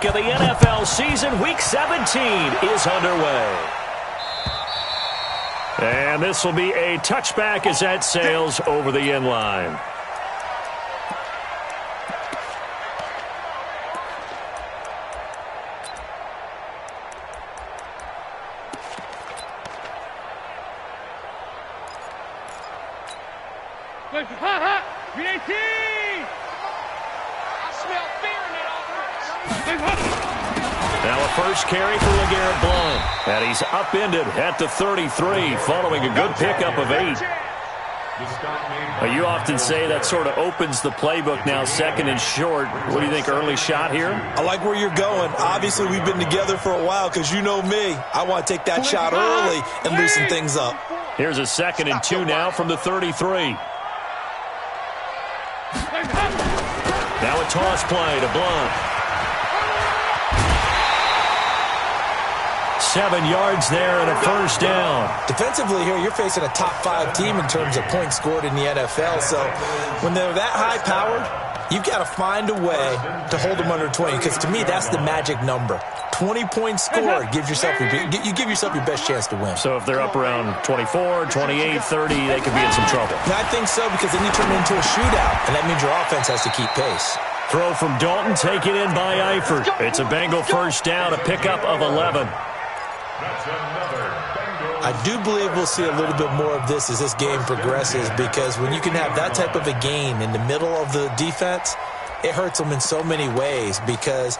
week of the NFL season. Week 17 is underway. And this will be a touchback as that sails over the end line. Now a first carry for LeGarrette Blount. And he's upended at the 33 following a good pickup of 8. You often say that sort of opens the playbook now, second and short. What do you think, early shot here? I like where you're going. Obviously, we've been together for a while because you know me. I want to take that shot early and loosen things up. Here's a 2nd and 2 now from the 33. Now a toss play to Blount. 7 yards there and a first down. Defensively here, you're facing a top 5 team in terms of points scored in the NFL. So when they're that high powered, you've got to find a way to hold them under 20. Because to me, that's the magic number. 20 points scored gives yourself you give yourself your best chance to win. So if they're up around 24, 28, 30, they could be in some trouble. Yeah, I think so, because then you turn it into a shootout, and that means your offense has to keep pace. Throw from Dalton, taken in by Eifert. It's a Bengal first down, a pickup of 11. I do believe we'll see a little bit more of this as this game progresses, because when you can have that type of a gain in the middle of the defense, it hurts them in so many ways, because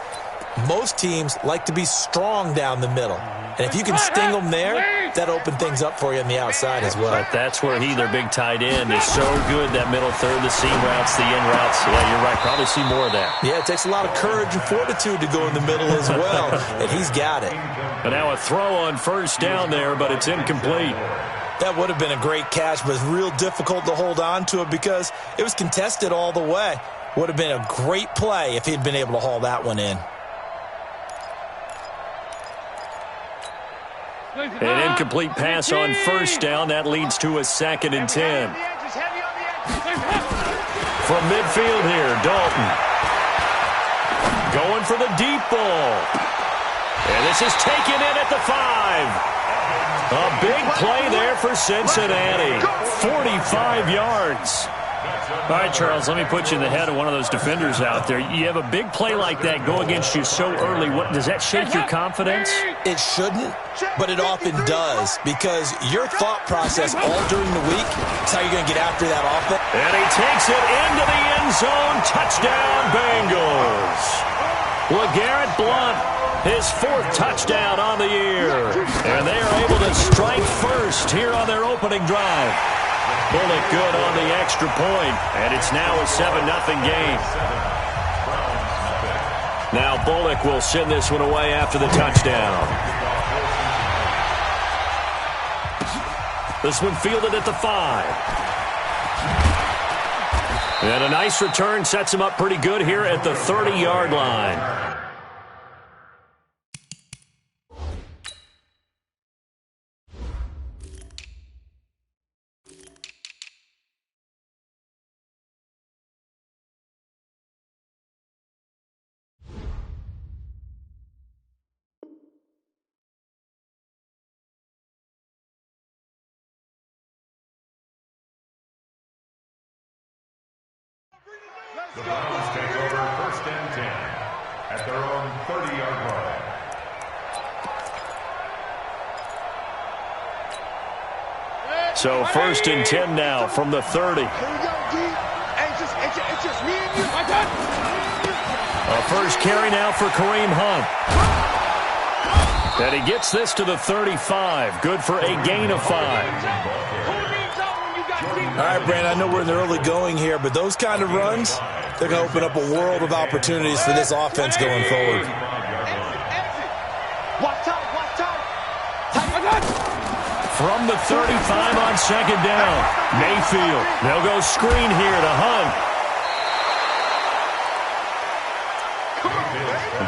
most teams like to be strong down the middle. And if you can sting them there, that opens things up for you on the outside as well. But that's where their big tight end, is so good, that middle third, the seam routes, the in routes. Yeah, you're right. Probably see more of that. Yeah, it takes a lot of courage and fortitude to go in the middle as well, and he's got it. But now a throw on first down there, but it's incomplete. That would have been a great catch, but it's real difficult to hold on to it because it was contested all the way. Would have been a great play if he'd been able to haul that one in. An incomplete pass on first down. That leads to a 2nd and 10. From midfield here, Dalton. Going for the deep ball. And this is taken in at the 5. A big play there for Cincinnati. 45 yards. All right, Charles, let me put you in the head of one of those defenders out there. You have a big play like that go against you so early. Does that shake your confidence? It shouldn't, but it often does, because your thought process all during the week is how you're going to get after that offense. And he takes it into the end zone. Touchdown, Bengals. LeGarrette Blount, his 4th touchdown on the year. And they are able to strike first here on their opening drive. Bullock good on the extra point, and it's now a 7-0 game. Now Bullock will send this one away after the touchdown. This one fielded at the 5. And a nice return sets him up pretty good here at the 30-yard line. The Browns take over 1st and 10 at their own 30-yard line. So 1st and 10 now from the 30. Here we go, D. It's just me and you. A first carry now for Kareem Hunt. And he gets this to the 35. Good for a gain of 5. All right, Brandon, I know we're in the early going here, but those kind of runs, they're going to open up a world of opportunities for this offense going forward. From the 35 on 2nd down, Mayfield. They'll go screen here to Hunt.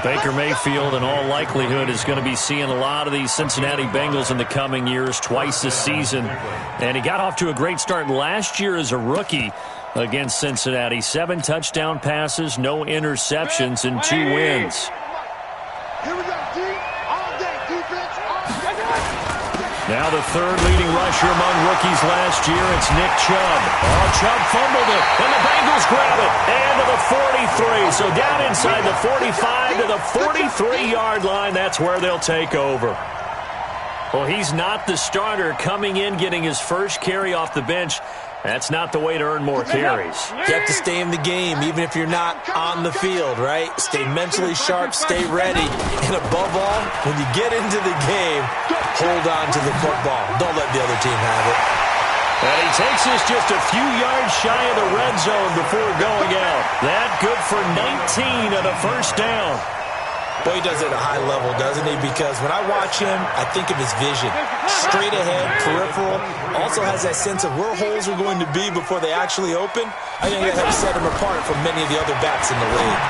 Baker Mayfield, in all likelihood, is going to be seeing a lot of these Cincinnati Bengals in the coming years, twice this season. And he got off to a great start last year as a rookie against Cincinnati. 7 touchdown passes, no interceptions, and 2 wins. Here we go, D. All day defense. All day. Now the third leading rusher among rookies last year, it's Nick Chubb. Oh, Chubb fumbled it, and the Bengals grab it. And to the 43. So down inside the 45 to the 43-yard line. That's where they'll take over. Well, he's not the starter coming in, getting his first carry off the bench. That's not the way to earn more carries. You have to stay in the game, even if you're not on the field, right? Stay mentally sharp, stay ready. And above all, when you get into the game, hold on to the football. Don't let the other team have it. And he takes us just a few yards shy of the red zone before going out. That good for 19 and a first down. Boy, he does it at a high level, doesn't he? Because when I watch him, I think of his vision. Straight ahead, peripheral. Also has that sense of where holes are going to be before they actually open. I think that helps set him apart from many of the other backs in the league.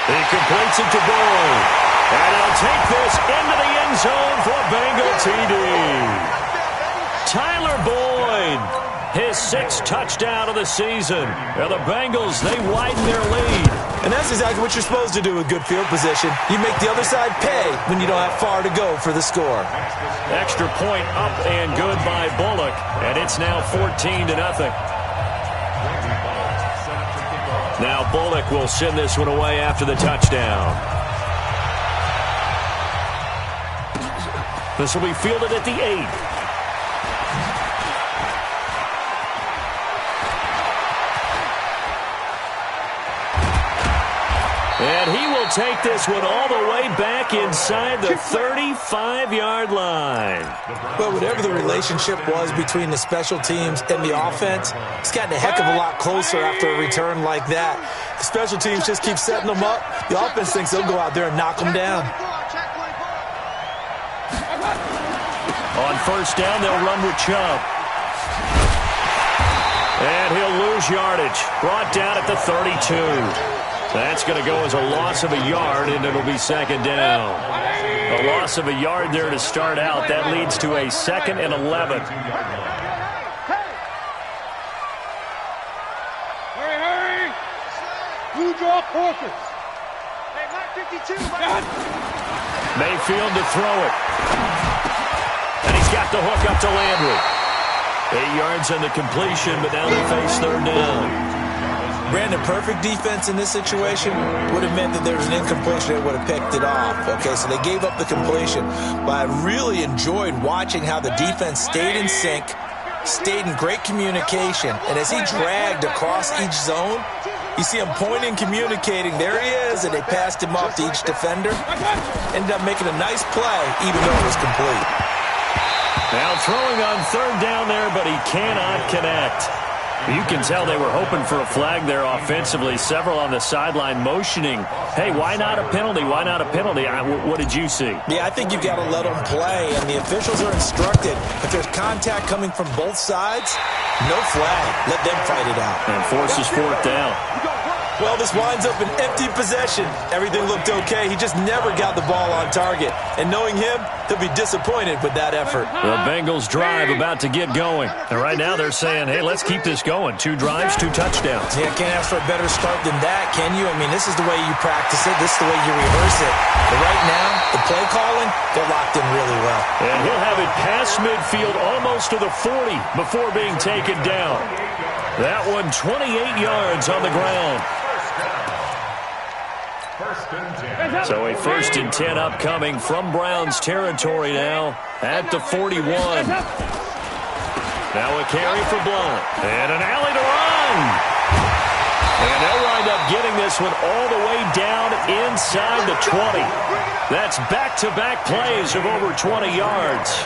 He completes it to Boyd. And he'll take this into the end zone for a Bengal TD. Tyler Boyd, his 6th touchdown of the season. Now the Bengals, they widen their lead. And that's exactly what you're supposed to do with good field position. You make the other side pay when you don't have far to go for the score. Extra point up and good by Bullock. And it's now 14-0. Now Bullock will send this one away after the touchdown. This will be fielded at the 8. And he will take this one all the way back inside the 35-yard line. Well, whatever the relationship was between the special teams and the offense, it's gotten a heck of a lot closer after a return like that. The special teams just keep setting them up. The offense thinks they'll go out there and knock them down. On first down, they'll run with Chubb. And he'll lose yardage. Brought down at the 32. That's going to go as a loss of a yard, and it'll be second down. A loss of a yard there to start out. That leads to a 2nd and 11. Hurry! Blue draw Porkers. Hey, Mike 52. Mayfield to throw it. And he's got the hook up to Landry. 8 yards on the completion, but now they face third down. Brandon, perfect defense in this situation would have meant that there was an incompletion that would have picked it off. Okay, so they gave up the completion. But I really enjoyed watching how the defense stayed in sync, stayed in great communication. And as he dragged across each zone, you see him pointing, communicating. There he is, and they passed him off to each defender. Ended up making a nice play, even though it was complete. Now throwing on third down there, but he cannot connect. You can tell they were hoping for a flag there offensively. Several on the sideline motioning, hey, why not a penalty? Why not a penalty? What did you see? Yeah, I think you've got to let them play, and the officials are instructed. If there's contact coming from both sides, no flag. Let them fight it out. And forces fourth down. Well, this winds up an empty possession. Everything looked okay. He just never got the ball on target. And knowing him, he'll be disappointed with that effort. The Bengals drive about to get going. And right now they're saying, hey, let's keep this going. 2 drives, 2 touchdowns. Yeah, can't ask for a better start than that, can you? I mean, this is the way you practice it. This is the way you rehearse it. But right now, the play calling, they're locked in really well. And he'll have it past midfield almost to the 40 before being taken down. That one 28 yards on the ground. So a 1st and 10 upcoming from Browns territory now at the 41. Now a carry for Blount. And an alley to run. And they'll wind up getting this one all the way down inside the 20. That's back-to-back plays of over 20 yards.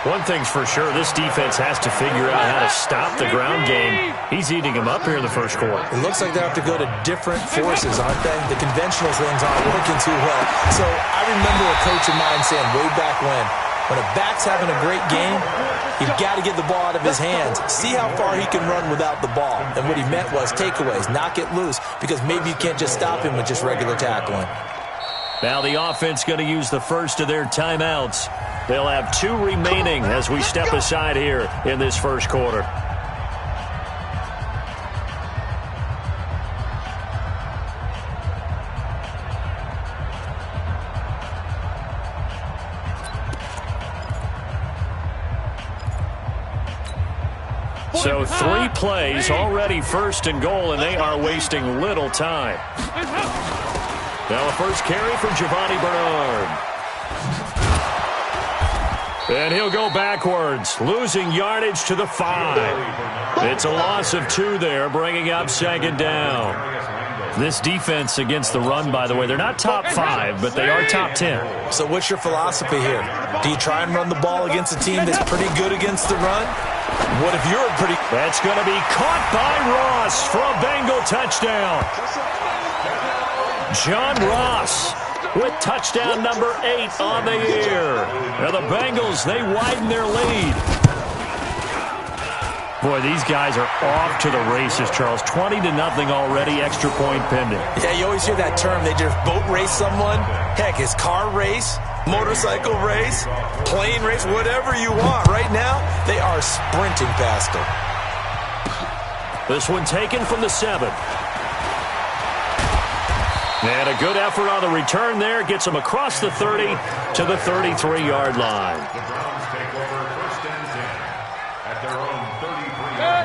One thing's for sure, this defense has to figure out how to stop the ground game. He's eating them up here in the first quarter. It looks like they have to go to different forces, aren't they? The conventional things aren't working too well. So I remember a coach of mine saying way back when a back's having a great game, you've got to get the ball out of his hands. See how far he can run without the ball. And what he meant was takeaways, knock it loose, because maybe you can't just stop him with just regular tackling. Now the offense going to use the first of their timeouts. They'll have 2 remaining as we step aside here in this first quarter. So 3 plays, already 1st and goal, and they are wasting little time. Now a first carry from Giovanni Bernard. And he'll go backwards, losing yardage to the 5. It's a loss of 2 there, bringing up 2nd down. This defense against the run, by the way, they're not top 5, but they are top 10. So what's your philosophy here? Do you try and run the ball against a team that's pretty good against the run? What if you're pretty... That's going to be caught by Ross for a Bengal touchdown. John Ross with touchdown number 8 on the year. Now the Bengals, they widen their lead. Boy, these guys are off to the races, Charles. 20-0 already, extra point pending. Yeah, you always hear that term. They just boat race someone. Heck, it's car race, motorcycle race, plane race, whatever you want. Right now, they are sprinting past them. This one taken from the 7. And a good effort on the return there. Gets them across the 30 to the 33-yard line.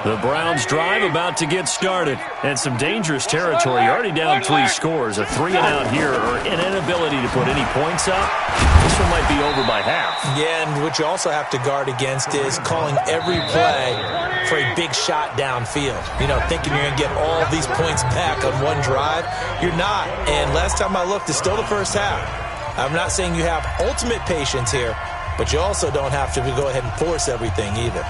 The Browns drive about to get started. And some dangerous territory. You're already down 3 scores. A 3-and-out here or an inability to put any points up. This one might be over by half. Yeah, and what you also have to guard against is calling every play for a big shot downfield. You know, thinking you're going to get all these points back on one drive. You're not. And last time I looked, it's still the first half. I'm not saying you have ultimate patience here, but you also don't have to go ahead and force everything either.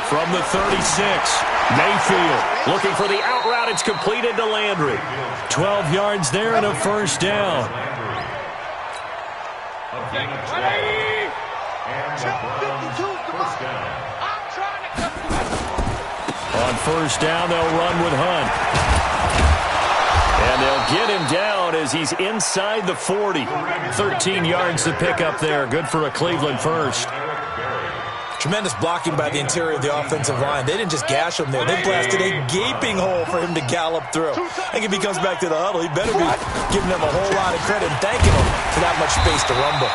From the 36, Mayfield looking for the out route. It's completed to Landry. 12 yards there and a first down. On first down, they'll run with Hunt. And they'll get him down as he's inside the 40. 13 yards to pick up there. Good for a Cleveland first. Tremendous blocking by the interior of the offensive line. They didn't just gash him there. They blasted a gaping hole for him to gallop through. I think if he comes back to the huddle, he better be giving them a whole lot of credit and thanking him for that much space to rumble.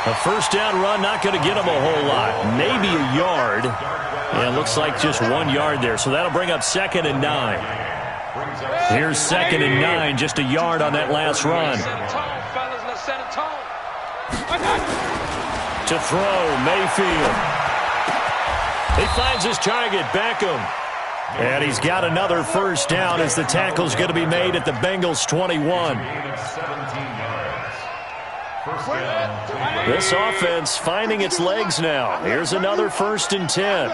A first down run, not going to get him a whole lot. Maybe a yard. And it looks like just 1 yard there. So that'll bring up 2nd and 9. Here's 2nd and 9, just a yard on that last run. To throw, Mayfield. He finds his target, Beckham. And he's got another first down as the tackle's going to be made at the Bengals' 21. This offense finding its legs now. Here's another 1st and 10.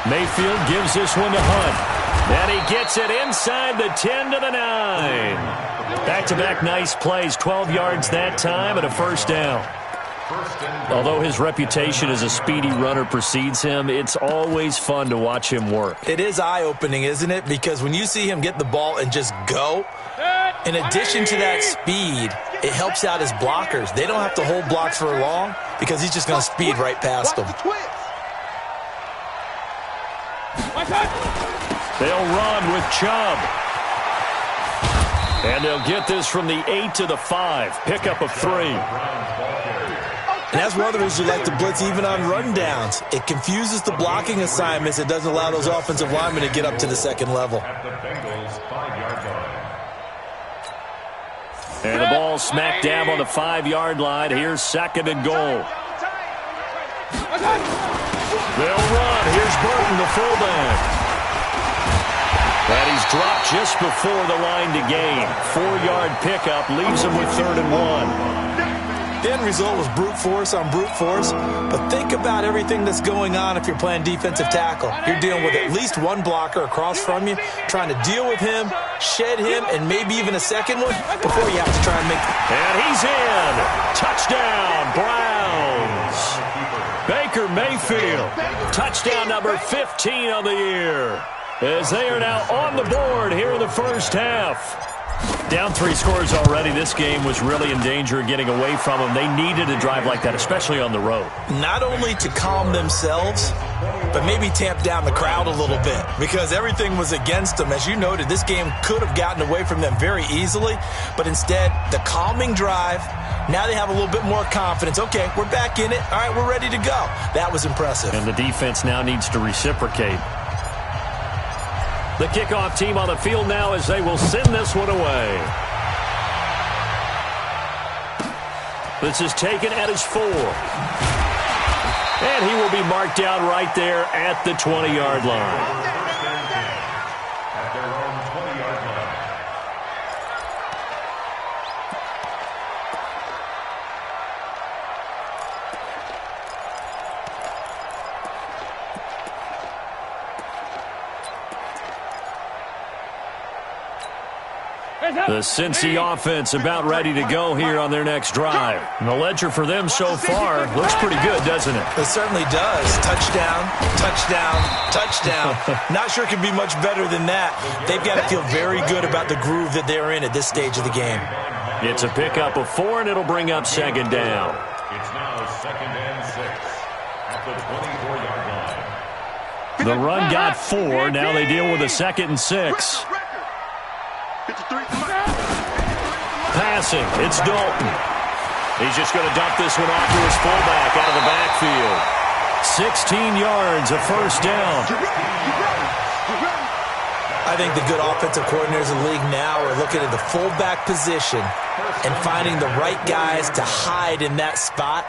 Mayfield gives this one to Hunt. And he gets it inside the 10 to the 9. Back-to-back nice plays, 12 yards that time and a first down. Although his reputation as a speedy runner precedes him, it's always fun to watch him work. It is eye-opening, isn't it? Because when you see him get the ball and just go, in addition to that speed, it helps out his blockers. They don't have to hold blocks for long because he's just going to speed right past them. They'll run with Chubb. And they'll get this from the 8 to the 5. Pickup of 3. And that's one of the reasons you like to blitz even on rundowns. It confuses the blocking assignments. It doesn't allow those offensive linemen to get up to the second level. And the ball smack dab on the 5-yard line. Here's 2nd and goal. They'll run. Here's Burton, the fullback. And he's dropped just before the line to gain. 4-yard pickup leaves him with 3rd and 1. The end result was brute force on brute force, but think about everything that's going on if you're playing defensive tackle. You're dealing with at least one blocker across from you, trying to deal with him, shed him, and maybe even a second one before you have to try and make... And he's in! Touchdown, Browns! Baker Mayfield, touchdown number 15 on the year, as they are now on the board here in the first half. Down 3 scores already. This game was really in danger of getting away from them. They needed a drive like that, especially on the road. Not only to calm themselves, but maybe tamp down the crowd a little bit because everything was against them. As you noted, this game could have gotten away from them very easily, but instead, the calming drive, now they have a little bit more confidence. Okay, we're back in it. All right, we're ready to go. That was impressive. And the defense now needs to reciprocate. The kickoff team on the field now as they will send this one away. This is taken at his 4. And he will be marked down right there at the 20-yard line. At their own 20-yard line. The Cincy offense about ready to go here on their next drive. And the ledger for them so far looks pretty good, doesn't it? It certainly does. Touchdown, touchdown, touchdown. Not sure it can be much better than that. They've got to feel very good about the groove that they're in at this stage of the game. It's a pickup of 4, and it'll bring up second down. It's now 2nd and 6 at the 24-yard line. The run got 4. Now they deal with a 2nd and 6. Passing, it's Dalton. He's just going to dump this one off to his fullback out of the backfield. 16 yards, a first down. I think the good offensive coordinators in the league now are looking at the fullback position and finding the right guys to hide in that spot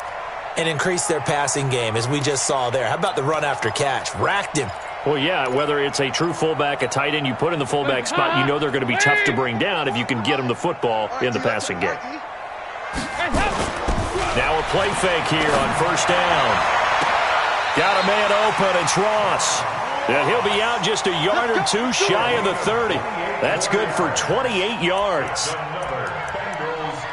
and increase their passing game, as we just saw there. How about the run after catch? Racked him. Well, yeah, whether it's a true fullback, a tight end you put in the fullback spot, you know they're going to be tough to bring down if you can get them the football in the passing game. Now a play fake here on first down. Got a man open, it's Ross. And he'll be out just a yard or two shy of the 30. That's good for 28 yards.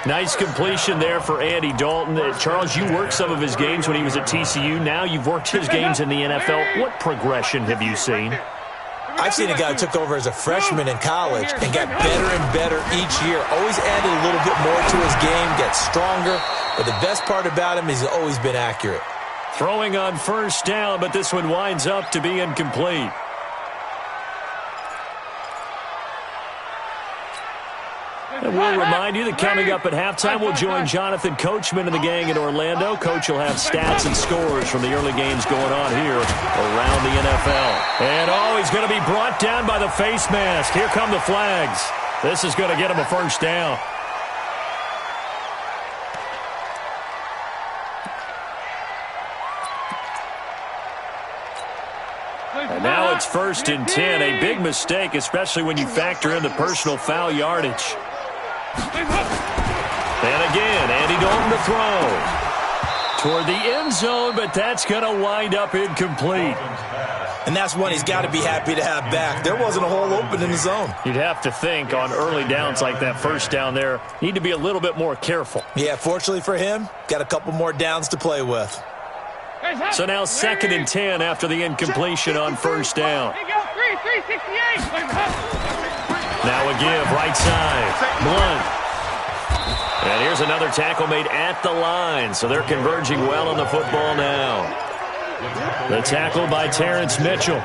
Nice completion there for Andy Dalton. Charles, you worked some of his games when he was at TCU. Now you've worked his games in the NFL. What progression have you seen? I've seen a guy who took over as a freshman in college and got better and better each year. Always added a little bit more to his game, got stronger. But the best part about him is he's always been accurate. Throwing on first down, but this one winds up to be incomplete. And we'll remind you that coming up at halftime, we'll join Jonathan Coachman and the gang in Orlando. Coach will have stats and scores from the early games going on here around the NFL. And, he's going to be brought down by the face mask. Here come the flags. This is going to get him a first down. And now it's 1st and 10. A big mistake, especially when you factor in the personal foul yardage. And again, Andy Dalton to throw. Toward the end zone, but that's going to wind up incomplete. And that's one he's got to be happy to have back. There wasn't a hole open in the zone. You'd have to think on early downs like that first down there, need to be a little bit more careful. Yeah, fortunately for him, got a couple more downs to play with. So now 2nd and 10 after the incompletion on first down. Now a give, right side. Blunt. And here's another tackle made at the line. So they're converging well on the football now. The tackle by Terrence Mitchell.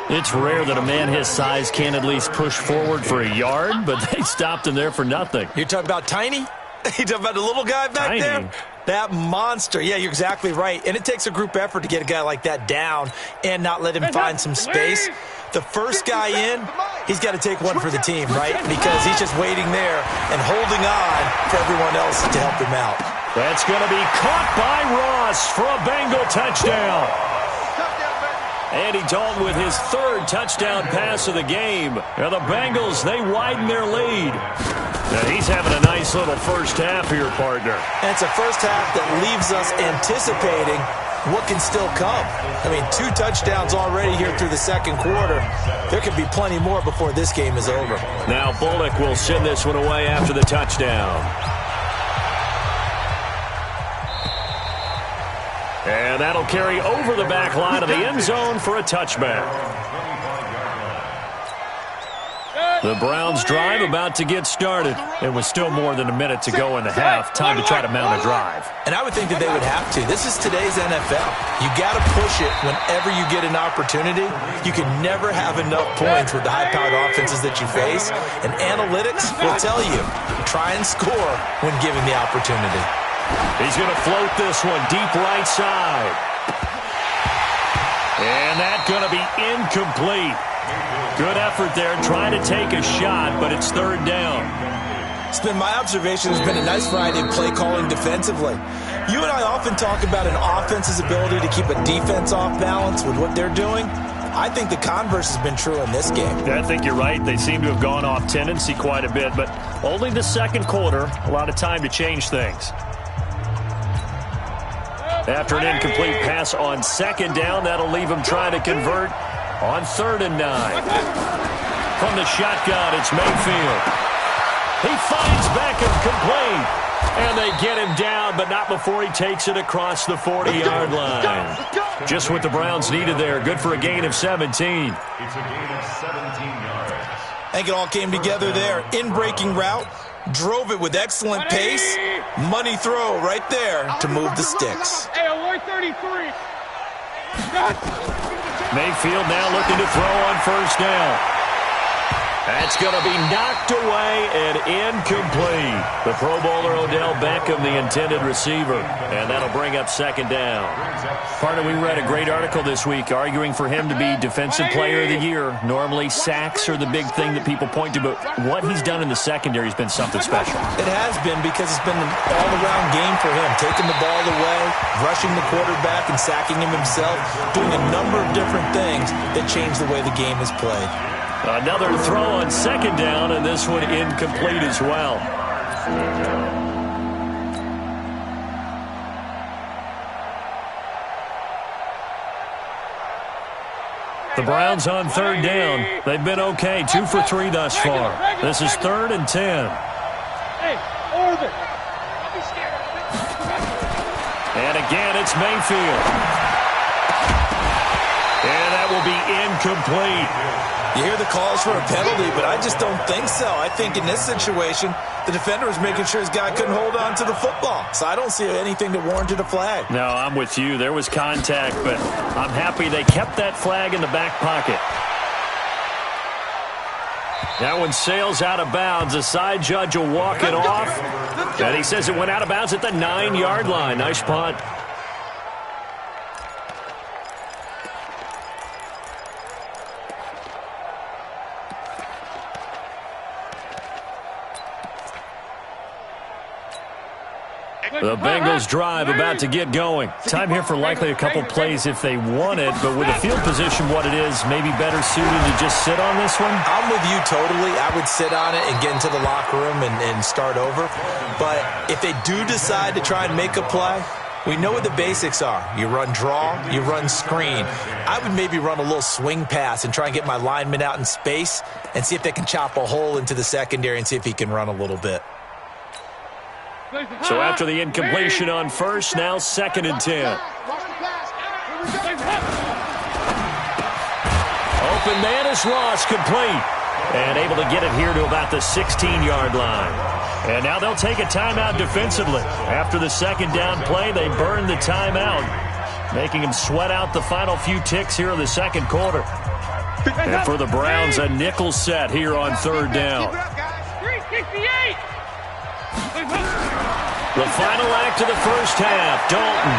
It's rare that a man his size can at least push forward for a yard, but they stopped him there for nothing. You're talking about Tiny? You're talking about the little guy back there? That monster. Yeah, you're exactly right. And it takes a group effort to get a guy like that down and not let him find some space. The first guy in, he's got to take one for the team, right? Because he's just waiting there and holding on for everyone else to help him out. That's going to be caught by Ross for a Bengal touchdown. Andy Dalton with his 3rd touchdown pass of the game. And the Bengals, they widen their lead. And he's having a nice little first half here, partner. And it's a first half that leaves us anticipating what can still come. I mean, 2 touchdowns already here through the second quarter. There could be plenty more before this game is over. Now Bullock will send this one away after the touchdown. And that'll carry over the back line of the end zone for a touchback. The Browns drive about to get started. It was still more than a minute to go in the half. Time to try to mount a drive. And I would think that they would have to. This is today's NFL. You got to push it whenever you get an opportunity. You can never have enough points with the high-powered offenses that you face. And analytics will tell you, try and score when given the opportunity. He's going to float this one deep right side. And that's going to be incomplete. Good effort there trying to take a shot, but it's third down. It's been my observation. There's been a nice variety of play calling defensively. You and I often talk about an offense's ability to keep a defense off balance with what they're doing. I think the converse has been true in this game. Yeah, I think you're right. They seem to have gone off tendency quite a bit, but only the second quarter, a lot of time to change things. After an incomplete pass on second down, that'll leave him trying to convert on 3rd and 9. From the shotgun, it's Mayfield. He finds Beckham complete. And they get him down, but not before he takes it across the 40-yard line. Just what the Browns needed there. Good for a gain of 17. It's a gain of 17 yards. I think it all came together there. In-breaking route. Drove it with excellent pace. Money throw right there to move the sticks. Hey, alert 33. Mayfield now looking to throw on first down. That's going to be knocked away and incomplete. The Pro Bowler Odell Beckham, the intended receiver. And that'll bring up second down. Partner, we read a great article this week arguing for him to be Defensive Player of the Year. Normally, sacks are the big thing that people point to, but what he's done in the secondary has been something special. It has been because it's been an all-around game for him. Taking the ball away, rushing the quarterback, and sacking him himself. Doing a number of different things that change the way the game is played. Another throw on second down, and this one incomplete as well. The Browns on third down. They've been okay, 2 for 3 thus far. This is 3rd and 10. Hey, Orbit. And again, it's Mayfield. And that will be incomplete. You hear the calls for a penalty, but I just don't think so. I think in this situation, the defender was making sure his guy couldn't hold on to the football. So I don't see anything that warranted a flag. No, I'm with you. There was contact, but I'm happy they kept that flag in the back pocket. That one sails out of bounds. The side judge will walk it off. And he says it went out of bounds at the 9-yard line. Nice punt. The Bengals drive about to get going. Time here for likely a couple plays if they want it, but with the field position what it is, maybe better suited to just sit on this one? I'm with you totally. I would sit on it and get into the locker room and start over. But if they do decide to try and make a play, we know what the basics are. You run draw, you run screen. I would maybe run a little swing pass and try and get my lineman out in space and see if they can chop a hole into the secondary and see if he can run a little bit. So after the incompletion on first, now 2nd and 10. Open man is lost, complete. And able to get it here to about the 16-yard line. And now they'll take a timeout defensively. After the second down play, they burn the timeout, making them sweat out the final few ticks here in the second quarter. And for the Browns, a nickel set here on third down. 368. The final act of the first half, Dalton.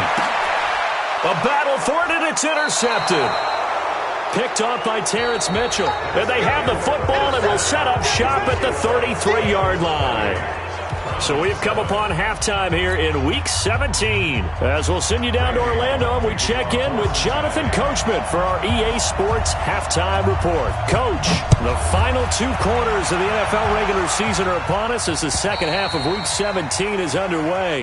A battle for it, and it's intercepted. Picked off by Terrence Mitchell. And they have the football and will set up shop at the 33-yard line. So we've come upon halftime here in Week 17. As we'll send you down to Orlando, and we check in with Jonathan Coachman for our EA Sports Halftime Report. Coach, the final 2 quarters of the NFL regular season are upon us as the second half of Week 17 is underway.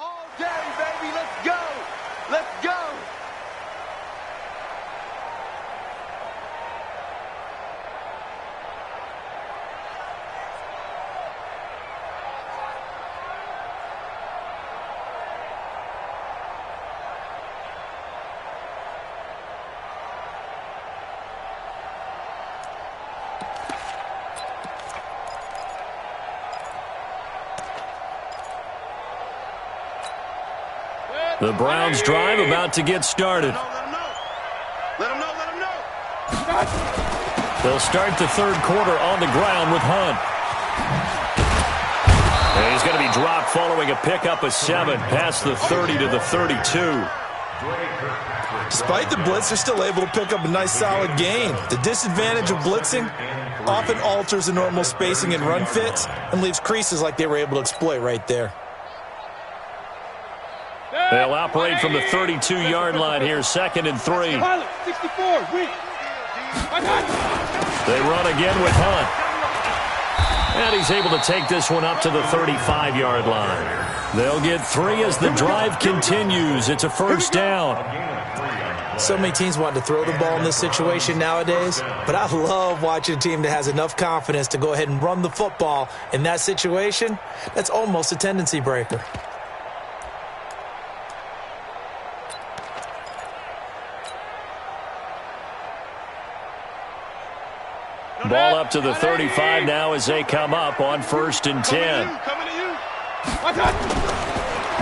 All day, baby. Let's go. Let's go. The Browns drive about to get started. Let him know. They'll start the third quarter on the ground with Hunt. And he's going to be dropped following a pickup of 7 past the 30 to the 32. Despite the blitz, they're still able to pick up a nice solid gain. The disadvantage of blitzing often alters the normal spacing and run fits and leaves creases like they were able to exploit right there. They'll operate from the 32-yard line here, 2nd and 3. 64, win. They run again with Hunt. And he's able to take this one up to the 35-yard line. They'll get 3 as the drive continues. It's a first down. So many teams want to throw the ball in this situation nowadays, but I love watching a team that has enough confidence to go ahead and run the football in that situation. That's almost a tendency breaker. Ball up to the 35 now as they come up on 1st and 10.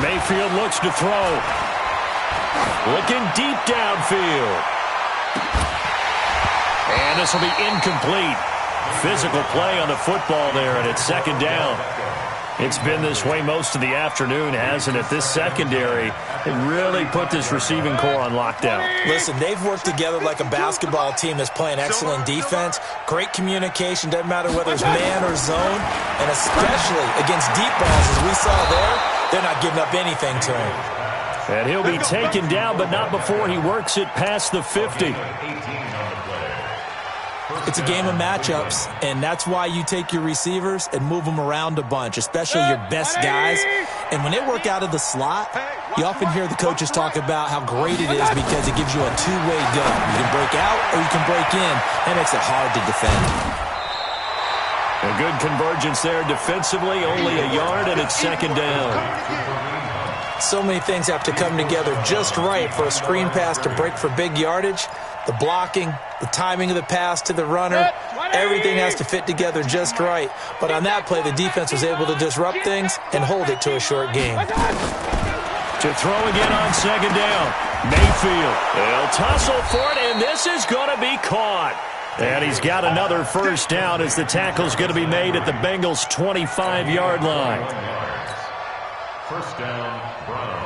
Mayfield looks to throw. Looking deep downfield. And this will be incomplete. Physical play on the football there, and it's 2nd down. It's been this way most of the afternoon, hasn't it? This secondary, it really put this receiving core on lockdown. Listen, they've worked together like a basketball team that's playing excellent defense. Great communication, doesn't matter whether it's man or zone. And especially against deep balls, as we saw there, they're not giving up anything to him. And he'll be taken down, but not before he works it past the 50. It's a game of matchups, and that's why you take your receivers and move them around a bunch, especially your best guys. And when they work out of the slot, you often hear the coaches talk about how great it is because it gives you a two-way go. You can break out or you can break in. That makes it hard to defend. A good convergence there defensively, only a yard, and it's 2nd down. So many things have to come together just right for a screen pass to break for big yardage. The blocking, the timing of the pass to the runner, everything has to fit together just right. But on that play, the defense was able to disrupt things and hold it to a short game. To throw again on 2nd down. Mayfield. They'll tussle for it, and this is going to be caught. And he's got another first down as the tackle's going to be made at the Bengals' 25-yard line. First down, Browns.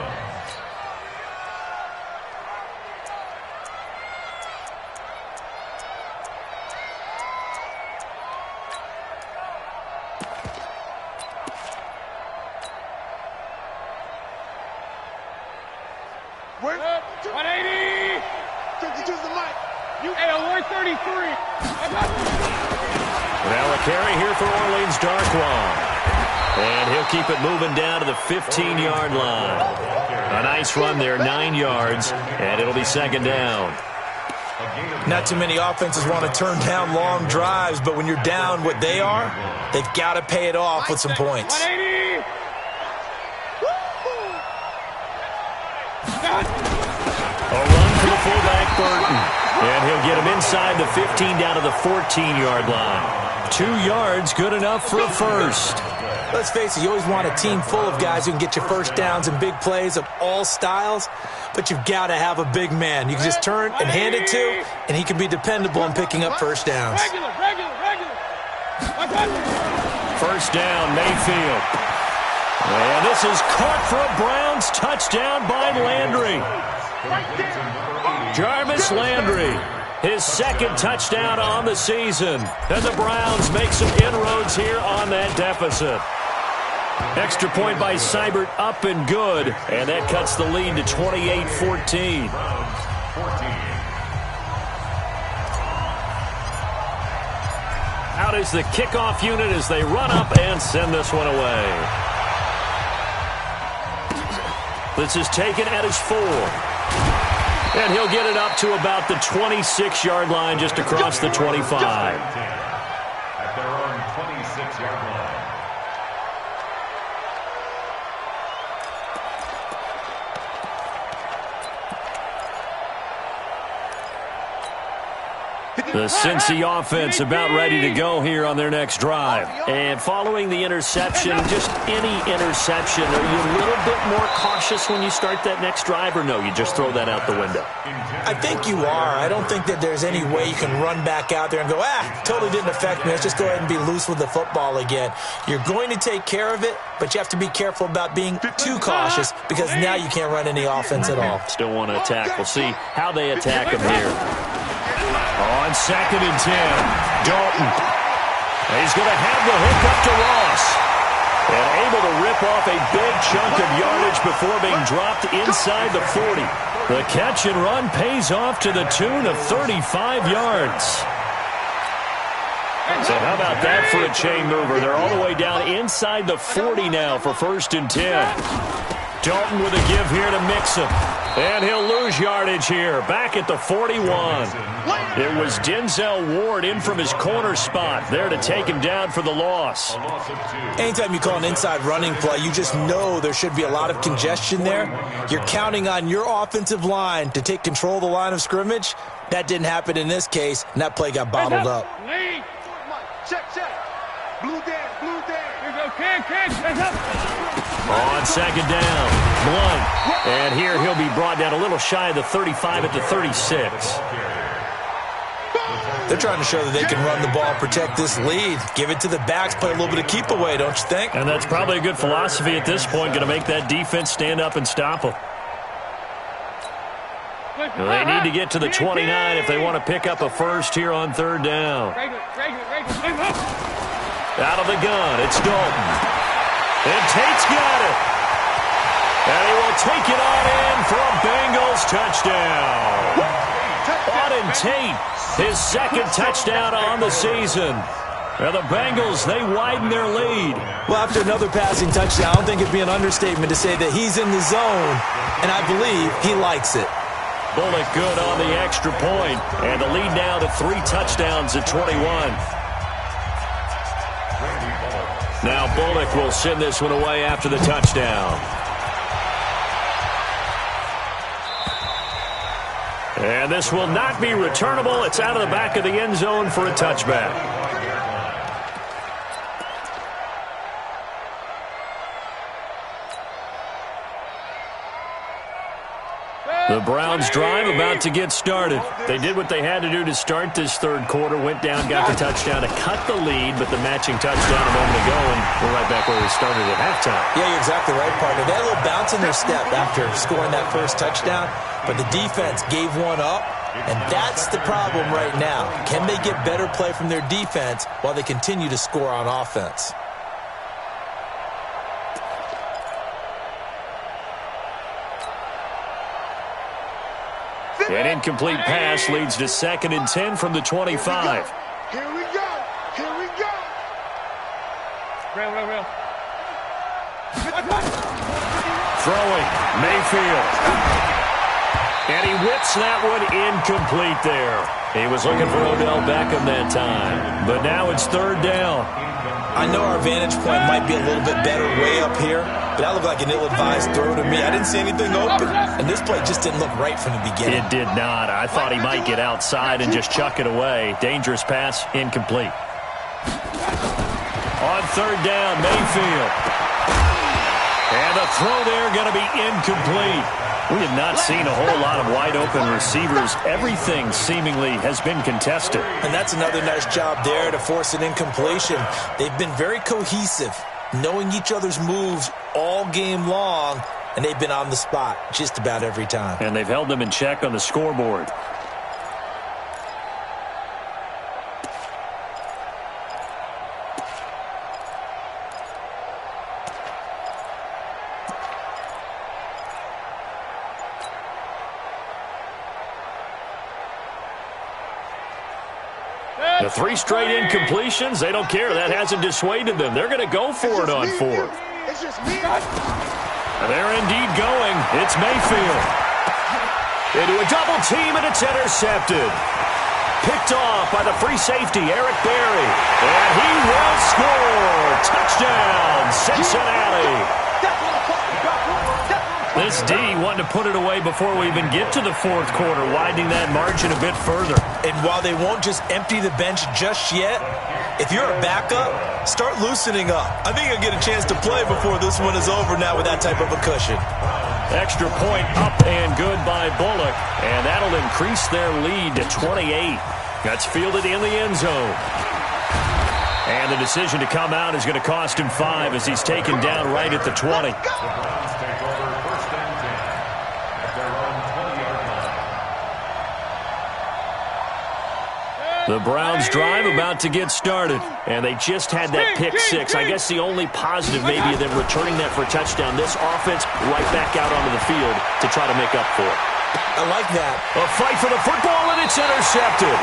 Where? 180. Choose the mic. You L 33. Now a carry here for Orleans Darkwan. And he'll keep it moving down to the 15-yard line. A nice run there, 9 yards, and it'll be 2nd down. Not too many offenses want to turn down long drives, but when you're down what they are, they've got to pay it off with some points. 180. A run for the fullback, Burton. And he'll get him inside the 15 down to the 14-yard line. 2 yards, good enough for a first. Let's face it, you always want a team full of guys who can get you first downs and big plays of all styles, but you've got to have a big man you can just turn and hand it to, and he can be dependable in picking up first downs. Regular. First down, Mayfield. And this is caught for a Browns touchdown by Landry. Jarvis Landry, his 2nd touchdown on the season. And the Browns make some inroads here on that deficit. Extra point by Seibert, up and good. And that cuts the lead to 28-14. Out is the kickoff unit as they run up and send this one away. This is taken at his 4. And he'll get it up to about the 26-yard line, just across the 25. At their own 26-yard line. Hit the The Cincy offense about ready to go here on their next drive. And following the interception, just any interception, are you a little bit more cautious when you start that next drive, or no, you just throw that out the window? I think you are. I don't think that there's any way you can run back out there and go, totally didn't affect me. Let's just go ahead and be loose with the football again. You're going to take care of it, but you have to be careful about being too cautious because now you can't run any offense at all. Still want to attack. We'll see how they attack him here. On 2nd and 10, Dalton. He's going to have the hook up to Ross. And able to rip off a big chunk of yardage before being dropped inside the 40. The catch and run pays off to the tune of 35 yards. So how about that for a chain mover? They're all the way down inside the 40 now for 1st and 10. Dalton with a give here to Mixon. And he'll lose yardage here, back at the 41. It was Denzel Ward in from his corner spot there to take him down for the loss. Anytime you call an inside running play, you just know there should be a lot of congestion there. You're counting on your offensive line to take control of the line of scrimmage. That didn't happen in this case, and that play got bottled up. Check. Blue down. Here you go, kid. On 2nd down, Blunt. And here he'll be brought down a little shy of the 35 at the 36. They're trying to show that they can run the ball, protect this lead, give it to the backs, play a little bit of keep away, don't you think? And that's probably a good philosophy at this point, going to make that defense stand up and stop them. They need to get to the 29 if they want to pick up a first here on 3rd down. Out of the gun, it's Dalton. And Tate's got it. And he will take it on in for a Bengals touchdown. Auden Tate, his 2nd touchdown on the season. And the Bengals, they widen their lead. Well, after another passing touchdown, I don't think it'd be an understatement to say that he's in the zone, and I believe he likes it. Bullock good on the extra point. And the lead now to 3 touchdowns at 21. Now Bullock will send this one away after the touchdown. And this will not be returnable. It's out of the back of the end zone for a touchback. The Browns drive about to get started. They did what they had to do to start this 3rd quarter. Went down, got the touchdown to cut the lead, but the matching touchdown a moment ago, and we're right back where we started at halftime. Yeah, you're exactly right, partner. They had a little bounce in their step after scoring that first touchdown, but the defense gave one up, and that's the problem right now. Can they get better play from their defense while they continue to score on offense? An incomplete pass leads to 2nd and 10 from the 25. Here we go. Real. Throwing, Mayfield. And he whips that one incomplete there. He was looking for Odell Beckham that time. But now it's 3rd down. I know our vantage point might be a little bit better way up here, but that looked like an ill-advised throw to me. I didn't see anything open, and this play just didn't look right from the beginning. It did not. I thought he might get outside and just chuck it away. Dangerous pass, incomplete. On 3rd down, Mayfield. And the throw there going to be incomplete. We have not seen a whole lot of wide-open receivers. Everything seemingly has been contested. And that's another nice job there to force an incompletion. They've been very cohesive, knowing each other's moves all game long, and they've been on the spot just about every time. And they've held them in check on the scoreboard. The 3 straight incompletions, they don't care. That hasn't dissuaded them. They're going to go for it on 4th. They're indeed going. It's Mayfield. Into a double team, and it's intercepted. Picked off by the free safety, Eric Berry. And he will score. Touchdown, Cincinnati. This this D wanting to put it away before we even get to the fourth quarter, widening that margin a bit further. And while they won't just empty the bench just yet, if you're a backup, start loosening up. I think you'll get a chance to play before this one is over now with that type of a cushion. Extra point up and good by Bullock, and that'll increase their lead to 28. That's fielded in the end zone. And the decision to come out is going to cost him 5 as he's taken down right at the 20. The Browns take over first and 10 at their own 20-yard line. The Browns drive about to get started, and they just had that pick 6. I guess the only positive maybe of them returning that for a touchdown. This offense right back out onto the field to try to make up for it. I like that. A fight for the football, and it's intercepted.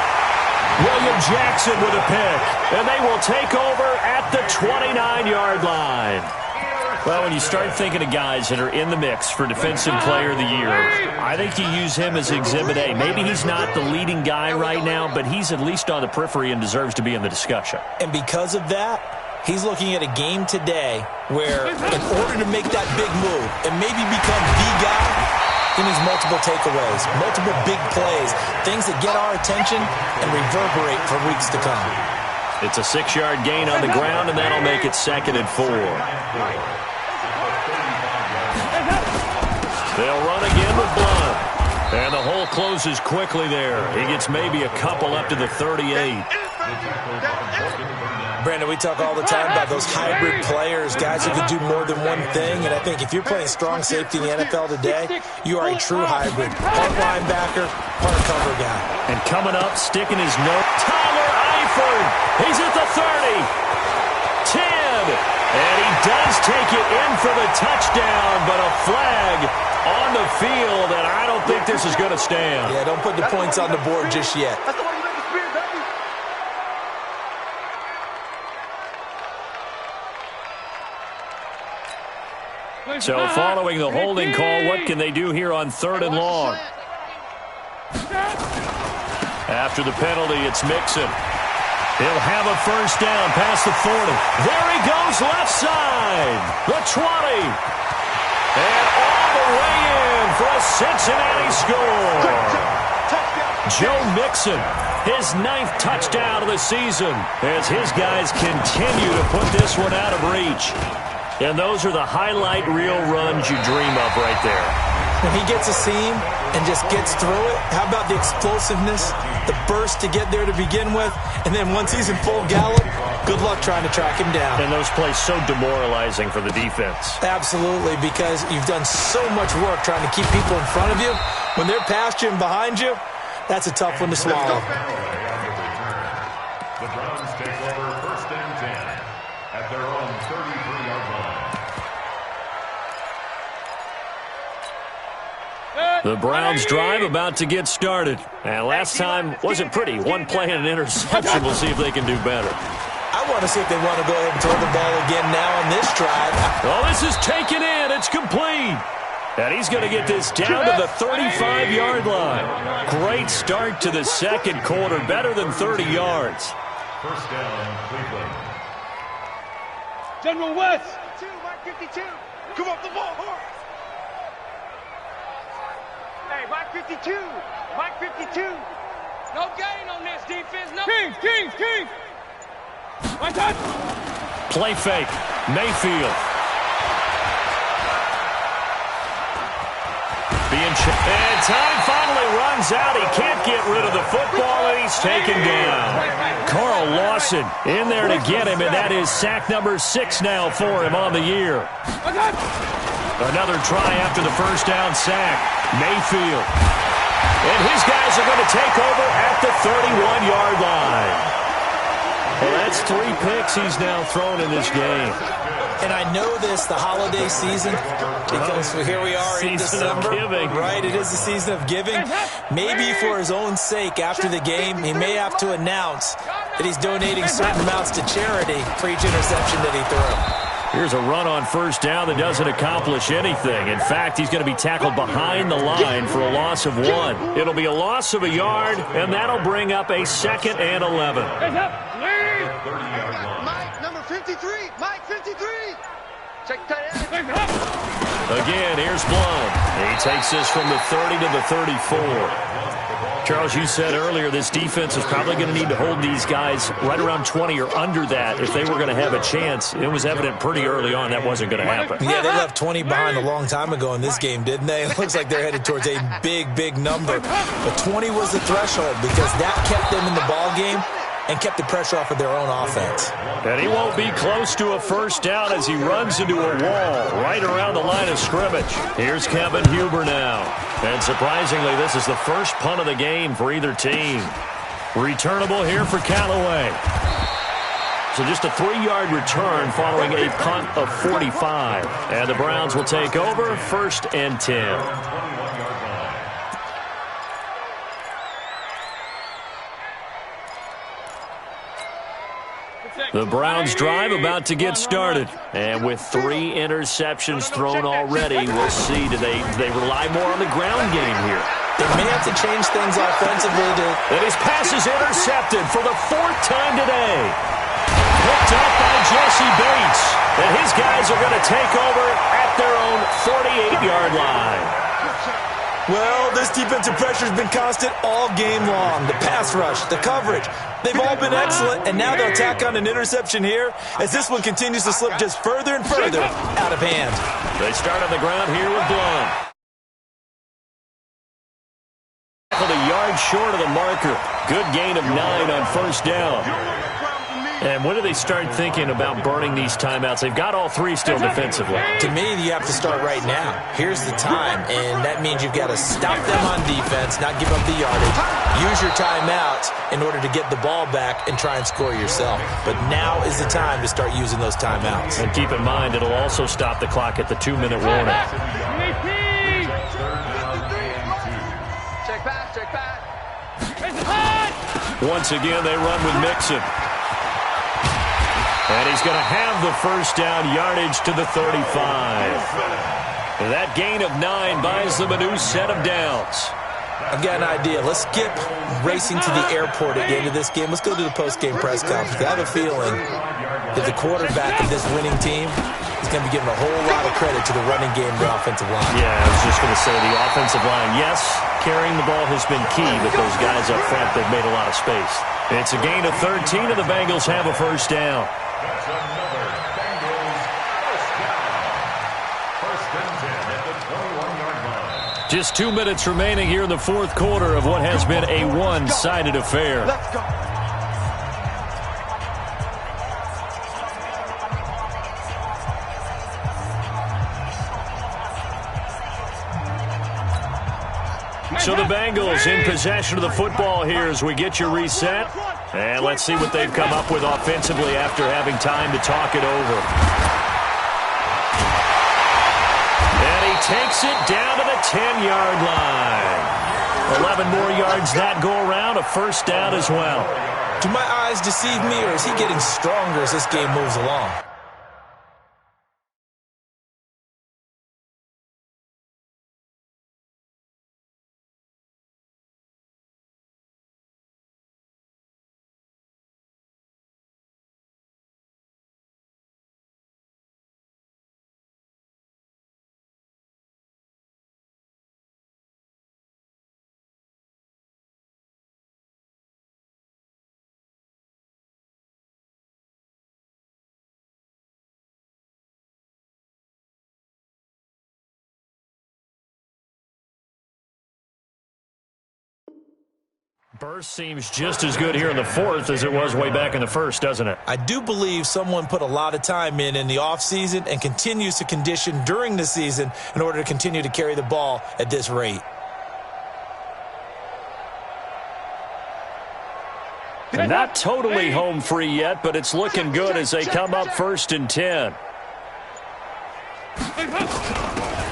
William Jackson with a pick, and they will take over at the 29-yard line. Well, when you start thinking of guys that are in the mix for Defensive Player of the Year, I think you use him as Exhibit A. Maybe he's not the leading guy right now, but he's at least on the periphery and deserves to be in the discussion. And because of that, he's looking at a game today where in order to make that big move and maybe become the guy, he needs multiple takeaways, multiple big plays, things that get our attention and reverberate for weeks to come. It's a 6-yard gain on the ground, and that'll make it 2nd and 4. They'll run again with Blunt. And the hole closes quickly there. He gets maybe a couple up to the 38. Brandon, we talk all the time about those hybrid players, guys who can do more than one thing. And I think if you're playing strong safety in the NFL today, you are a true hybrid. Part linebacker, part cover guy. And coming up, sticking his nose, Tyler Eifert. He's at the 30. 10. And he does take it in for the touchdown, but a flag on the field, and I don't think this is going to stand. Yeah, don't put the points on the board just yet. So following the holding call, what can they do here on 3rd and long? After the penalty, it's Mixon. He'll have a first down past the 40. There he goes, left side. The 20. And all the way in for a Cincinnati score. Joe Mixon, his 9th touchdown of the season, as his guys continue to put this one out of reach. And those are the highlight reel runs you dream of right there. When he gets a seam and just gets through it, how about the explosiveness, the burst to get there to begin with, and then once he's in full gallop, good luck trying to track him down. And those plays so demoralizing for the defense. Absolutely, because you've done so much work trying to keep people in front of you. When they're past you and behind you, that's a tough one to swallow. The Browns take over first and 10 at their own 33-yard line. The Browns drive about to get started. And last time wasn't pretty. One play and an interception. We'll see if they can do better. I want to see if they want to go ahead and throw the ball again now on this drive. Oh, this is taken in. It's complete. And he's going to get this down to the 35-yard line. Great start to the second quarter. Better than 30 yards. First down, Cleveland. General West. 52. Come up the ball, horse. Hey, Mike 52. Mike 52. No gain on this defense. No. Kings. My touch. Play fake. Mayfield. And time finally runs out. He can't get rid of the football, and he's taken down. Carl Lawson in there to get him, and that is sack number 6 now for him on the year. Another try after the first down sack. Mayfield. And his guys are going to take over at the 31-yard line. Well, that's 3 picks he's now thrown in this game. And I know this, the holiday season, because here we are in December. Right, it is the season of giving. Maybe for his own sake, after the game, he may have to announce that he's donating certain amounts to charity for each interception that he threw. Here's a run on first down that doesn't accomplish anything. In fact, he's going to be tackled behind the line for a loss of 1. It'll be a loss of a yard, and that'll bring up a 2nd and 11. Mike, number 53. Mike 53. Check tight end. Again, here's Blunt. He takes this from the 30 to the 34. Charles, you said earlier this defense is probably going to need to hold these guys right around 20 or under that if they were going to have a chance. It was evident pretty early on that wasn't going to happen. Yeah, they left 20 behind a long time ago in this game, didn't they? It looks like they're headed towards a big, big number. But 20 was the threshold because that kept them in the ball game and kept the pressure off of their own offense. And he won't be close to a first down as he runs into a wall right around the line of scrimmage. Here's Kevin Huber now. And surprisingly, this is the first punt of the game for either team. Returnable here for Callaway. So just a 3-yard return following a punt of 45. And the Browns will take over 1st and 10. The Browns drive about to get started. And with 3 interceptions thrown already, we'll see. Do they rely more on the ground game here? They may have to change things offensively. And his pass is intercepted for the 4th time today. Picked up by Jesse Bates. And his guys are going to take over at their own 48-yard line. Well, this defensive pressure has been constant all game long. The pass rush, the coverage, they've all been excellent, and now they'll tack on an interception here as this one continues to slip just further and further out of hand. They start on the ground here with Blunt. A yard short of the marker. Good gain of 9 on first down. And when do they start thinking about burning these timeouts? They've got all 3 still defensively. To me, you have to start right now. Here's the time, and that means you've got to stop them on defense, not give up the yardage, use your timeouts in order to get the ball back and try and score yourself. But now is the time to start using those timeouts. And keep in mind, it'll also stop the clock at the 2-minute warning. Check back, check back. Once again, they run with Mixon. And he's going to have the first down, yardage to the 35. That gain of 9 buys them a new set of downs. I've got an idea. Let's skip racing to the airport at the end of this game. Let's go to the post-game press conference. I have a feeling that the quarterback of this winning team is going to be giving a whole lot of credit to the running game and the offensive line. Yeah, I was just going to say the offensive line, yes, carrying the ball has been key, but those guys up front, they've made a lot of space. It's a gain of 13, and the Bengals have a first down. That's another Bengals first down. 1st and 10 at the 21-yard line. Just 2 minutes remaining here in the 4th quarter of what has been a one-sided affair. Let's go. So the Bengals in possession of the football here as we get you reset. And let's see what they've come up with offensively after having time to talk it over. And he takes it down to the 10-yard line. 11 more yards that go around, a first down as well. Do my eyes deceive me, or is he getting stronger as this game moves along? Burst seems just as good here in the 4th as it was way back in the 1st, doesn't it? I do believe someone put a lot of time in the offseason and continues to condition during the season in order to continue to carry the ball at this rate. Not totally home free yet, but it's looking good as they come up 1st and 10.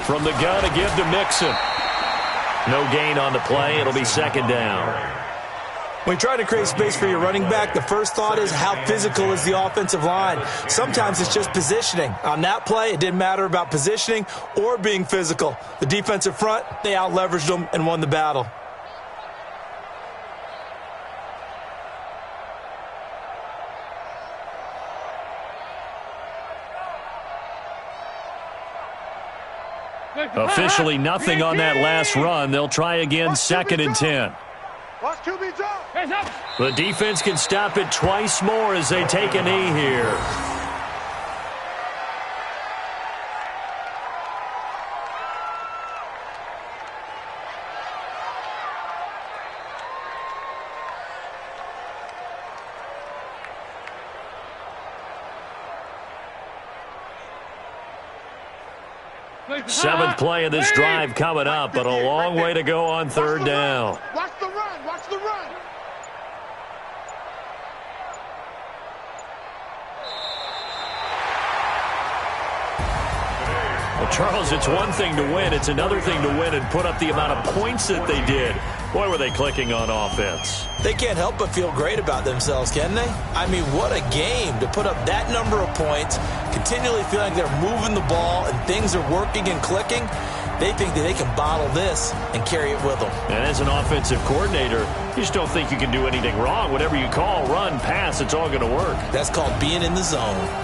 From the gun to give to Mixon. No gain on the play. It'll be 2nd down. When you try to create space for your running back, the first thought is how physical is the offensive line. Sometimes it's just positioning. On that play, it didn't matter about positioning or being physical. The defensive front, they out-leveraged them and won the battle. Officially nothing on that last run. They'll try again, 2nd and 10. Watch QB drop. The defense can stop it twice more as they take a knee here. Seventh play of this drive coming up, but a long way to go on 3rd down. Watch the run. Watch the run. Well, Charles, it's one thing to win. It's another thing to win and put up the amount of points that they did. Boy, were they clicking on offense. They can't help but feel great about themselves, can they? I mean, what a game to put up that number of points, continually feeling like they're moving the ball and things are working and clicking. They think that they can bottle this and carry it with them. And as an offensive coordinator, you just don't think you can do anything wrong. Whatever you call, run, pass, it's all going to work. That's called being in the zone.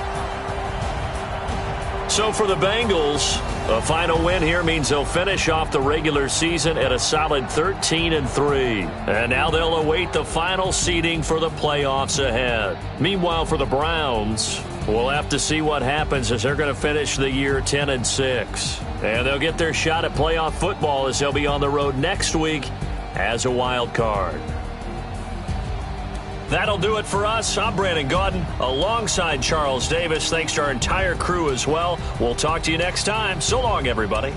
So for the Bengals, a final win here means they'll finish off the regular season at a solid 13-3. And now they'll await the final seeding for the playoffs ahead. Meanwhile, for the Browns, we'll have to see what happens as they're going to finish the year 10-6. And they'll get their shot at playoff football as they'll be on the road next week as a wild card. That'll do it for us. I'm Brandon Gaudin alongside Charles Davis. Thanks to our entire crew as well. We'll talk to you next time. So long, everybody.